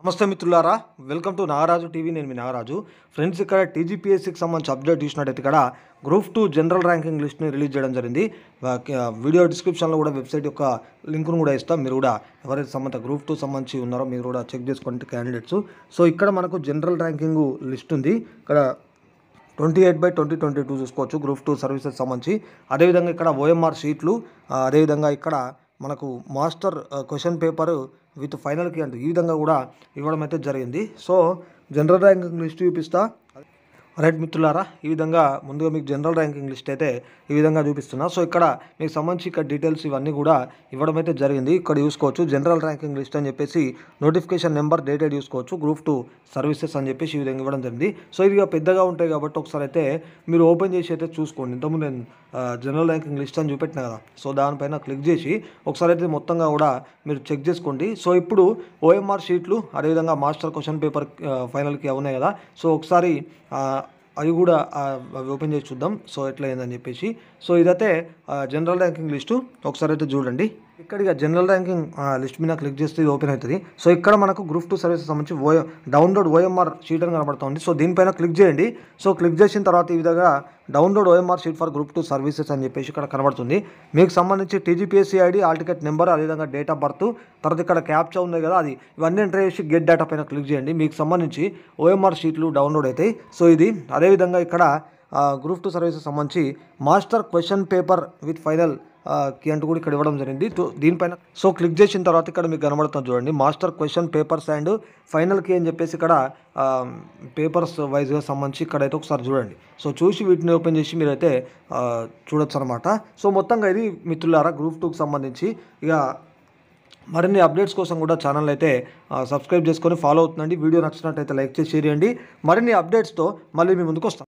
నమస్తే మిత్రులారా, welcome to Nagaraju TV. నేను మీ నాగరాజు. ఫ్రెండ్స్, ఇక్కడ టీజీపీఎస్సీకి సంబంధించి అప్డేట్ చూసినట్టయితే ఇక్కడ గ్రూప్ 2 జనరల్ ర్యాంకింగ్ లిస్ట్ని రిలీజ్ చేయడం జరిగింది. వీడియో డిస్క్రిప్షన్లో కూడా వెబ్సైట్ యొక్క లింక్ను కూడా ఇస్తాం. మీరు కూడా ఎవరైతే సంబంధ గ్రూప్ 2 సంబంధించి ఉన్నారో మీరు కూడా చెక్ చేసుకోండి క్యాండిడేట్స్. సో ఇక్కడ మనకు జనరల్ ర్యాంకింగ్ లిస్ట్ ఉంది. ఇక్కడ 28/2022 చూసుకోవచ్చు గ్రూప్ 2 సర్వీసెస్ సంబంధించి. అదేవిధంగా ఇక్కడ ఓఎంఆర్ షీట్లు, అదేవిధంగా ఇక్కడ మనకు మాస్టర్ క్వశ్చన్ పేపర్ విత్ ఫైనల్కి అంటే ఈ విధంగా కూడా ఇవ్వడం అయితే జరిగింది. సో జనరల్ ర్యాంకింగ్ లిస్ట్ చూపిస్తా. రైట్ మిత్రులారా, ఈ విధంగా ముందుగా మీకు జనరల్ ర్యాంకింగ్ లిస్ట్ అయితే ఈ విధంగా చూపిస్తున్నా. సో ఇక్కడ మీకు సంబంధించి ఇక్కడ డీటెయిల్స్ ఇవన్నీ కూడా ఇవ్వడం అయితే జరిగింది. ఇక్కడ చూసుకోవచ్చు జనరల్ ర్యాంకింగ్ లిస్ట్ అని చెప్పేసి నోటిఫికేషన్ నెంబర్ డేటెడ్ చూసుకోవచ్చు గ్రూప్ 2 సర్వీసెస్ అని చెప్పేసి ఈ విధంగా ఇవ్వడం జరిగింది. సో ఇది పెద్దగా ఉంటాయి కాబట్టి ఒకసారి అయితే మీరు ఓపెన్ చేసి అయితే చూసుకోండి. ఇంతకుముందు నేను జనరల్ ర్యాంకింగ్ లిస్ట్ అని చూపెట్టిన కదా, సో దానిపైన క్లిక్ చేసి ఒకసారి అయితే మొత్తంగా కూడా మీరు చెక్ చేసుకోండి. సో ఇప్పుడు ఓఎంఆర్ షీట్లు, అదేవిధంగా మాస్టర్ క్వశ్చన్ పేపర్ ఫైనల్కి ఉన్నాయి కదా, సో ఒకసారి అవి కూడా ఓపెన్ చేసి చూద్దాం సో ఎట్లా అయిందని చెప్పేసి. సో ఇదైతే జనరల్ ర్యాంకింగ్ లిస్టు, ఒకసారి అయితే చూడండి. ఇక్కడ జనరల్ ర్యాంకింగ్ లిస్ట్ మీద క్లిక్ చేస్తే ఇది ఓపెన్ అవుతుంది. సో ఇక్కడ మనకు గ్రూప్ 2 సర్వీసెస్ సంబంధించి డౌన్లోడ్ ఓఎంఆర్ షీట్ అని కనబడుతుంది. సో దీనిపైన క్లిక్ చేయండి. సో క్లిక్ చేసిన తర్వాత ఈ విధంగా download OMR sheet for group 2 services అని చెప్పేసి ఇక్కడ కనబడుతుంది. మీకు సంబంధించి TGPSC ID, all ticket number, అదేవిధంగా డేట్ ఆఫ్ బర్త్, తర్వాత ఇక్కడ క్యాప్చా ఉంది కదా, అది ఇవన్నీ ఎంటర్ చేసి గెట్ డేటా పైన క్లిక్ చేయండి. మీకు సంబంధించి ఓఎంఆర్ షీట్లు డౌన్లోడ్ అవుతాయి. సో ఇది అదేవిధంగా ఇక్కడ గ్రూప్ 2 సర్వీసెస్ సంబంధించి master question paper with final కి అంటూ కూడా ఇక్కడ ఇవ్వడం జరిగింది. దీనిపైన సో క్లిక్ చేసిన తర్వాత ఇక్కడ మీకు కనబడుతుంది చూడండి, మాస్టర్ క్వశ్చన్ పేపర్స్ అండ్ ఫైనల్కి అని చెప్పేసి ఇక్కడ పేపర్స్ వైజ్గా సంబంధించి ఇక్కడైతే ఒకసారి చూడండి. సో చూసి వీటిని ఓపెన్ చేసి మీరైతే చూడొచ్చు అనమాట. సో మొత్తంగా ఇది మిత్రులారా గ్రూప్ 2కి సంబంధించి. ఇక మరిన్ని అప్డేట్స్ కోసం కూడా ఛానల్ అయితే సబ్స్క్రైబ్ చేసుకొని ఫాలో అవుతుందండి. వీడియో నచ్చినట్టయితే లైక్ చేసి షేర్ చేయండి. మరిన్ని అప్డేట్స్తో మళ్ళీ మీ ముందుకు వస్తాం.